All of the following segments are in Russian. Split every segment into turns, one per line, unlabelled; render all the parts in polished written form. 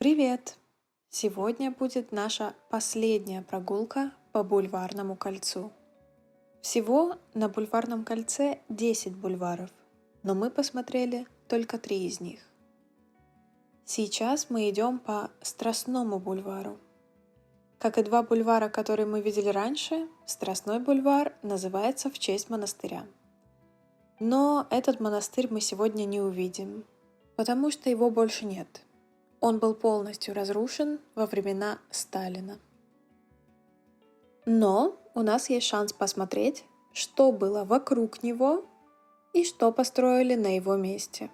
Привет! Сегодня будет наша последняя прогулка по Бульварному кольцу. Всего на Бульварном кольце 10 бульваров, но мы посмотрели только 3 из них. Сейчас мы идем по Страстному бульвару. Как и 2 бульвара, которые мы видели раньше, Страстной бульвар называется в честь монастыря. Но этот монастырь мы сегодня не увидим, потому что его больше нет. Он был полностью разрушен во времена Сталина. Но у нас есть шанс посмотреть, что было вокруг него и что построили на его месте.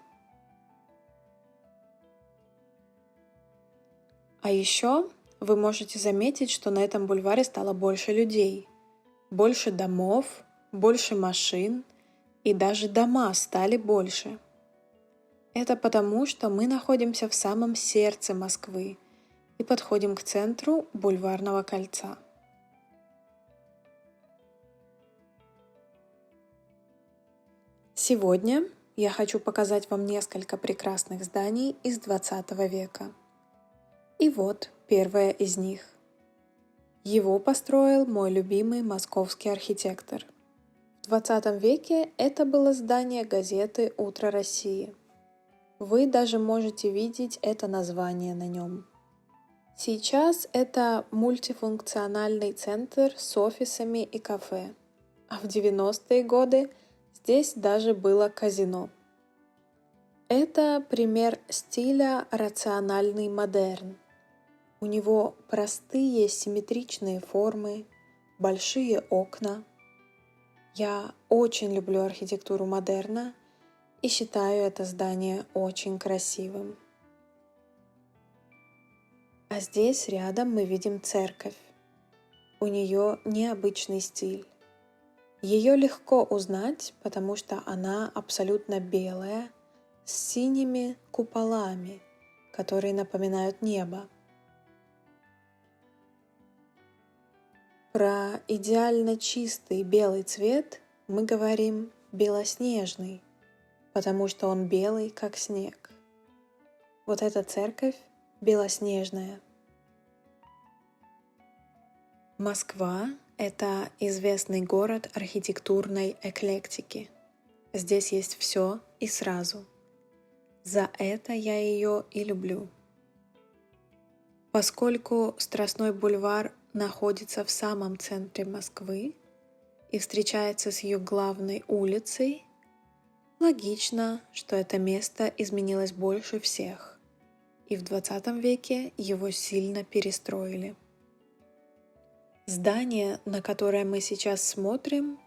А еще вы можете заметить, что на этом бульваре стало больше людей, больше домов, больше машин, и даже дома стали больше. Это потому, что мы находимся в самом сердце Москвы и подходим к центру Бульварного кольца. Сегодня я хочу показать вам несколько прекрасных зданий из 20 века. И вот первое из них. Его построил мой любимый московский архитектор. В 20 веке это было здание газеты «Утро России». Вы даже можете видеть это название на нем. Сейчас это мультифункциональный центр с офисами и кафе, а в 90-е годы здесь даже было казино. Это пример стиля рациональный модерн. У него простые симметричные формы, большие окна. Я очень люблю архитектуру модерна и считаю это здание очень красивым. А здесь рядом мы видим церковь. У нее необычный стиль. Ее легко узнать, потому что она абсолютно белая, с синими куполами, которые напоминают небо. Про идеально чистый белый цвет мы говорим белоснежный, потому что он белый, как снег. Вот эта церковь белоснежная. Москва – это известный город архитектурной эклектики. Здесь есть все и сразу. За это я ее и люблю. Поскольку Страстной бульвар находится в самом центре Москвы и встречается с ее главной улицей, логично, что это место изменилось больше всех, и в 20 веке его сильно перестроили. Здание, на которое мы сейчас смотрим,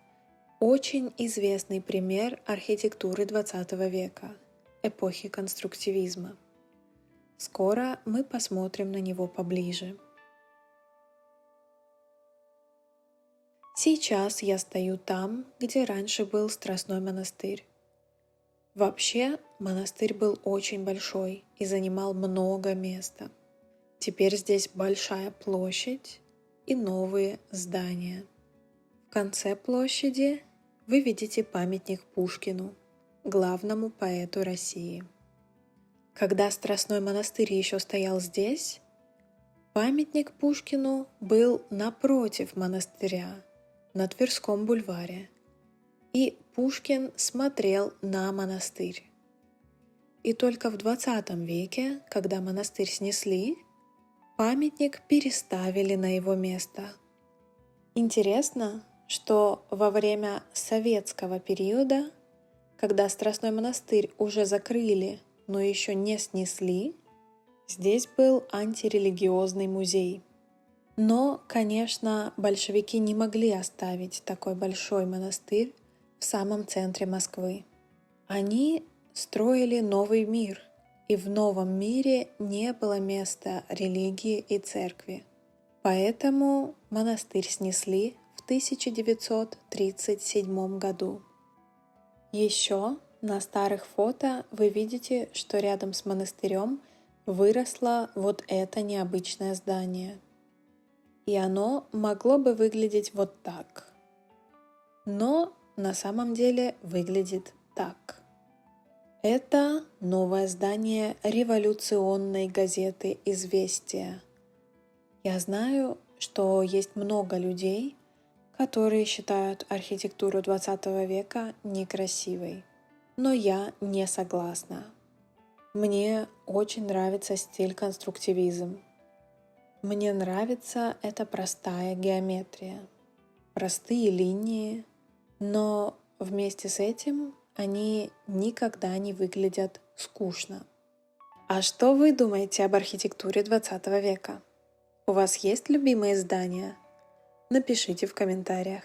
очень известный пример архитектуры 20 века, эпохи конструктивизма. Скоро мы посмотрим на него поближе. Сейчас я стою там, где раньше был Страстной монастырь. Вообще, монастырь был очень большой и занимал много места. Теперь здесь большая площадь и новые здания. В конце площади вы видите памятник Пушкину, главному поэту России. Когда Страстной монастырь еще стоял здесь, памятник Пушкину был напротив монастыря, на Тверском бульваре, и Пушкин смотрел на монастырь. И только в 20 веке, когда монастырь снесли, памятник переставили на его место. Интересно, что во время советского периода, когда Страстной монастырь уже закрыли, но еще не снесли, здесь был антирелигиозный музей. Но, конечно, большевики не могли оставить такой большой монастырь в самом центре Москвы. Они строили новый мир, и в новом мире не было места религии и церкви. Поэтому монастырь снесли в 1937 году. Еще на старых фото вы видите, что рядом с монастырем выросло вот это необычное здание. И оно могло бы выглядеть вот так. Но на самом деле выглядит так. Это новое здание революционной газеты «Известия». Я знаю, что есть много людей, которые считают архитектуру 20 века некрасивой. Но я не согласна. Мне очень нравится стиль конструктивизм. Мне нравится эта простая геометрия, простые линии, но вместе с этим они никогда не выглядят скучно. А что вы думаете об архитектуре 20 века? У вас есть любимые здания? Напишите в комментариях.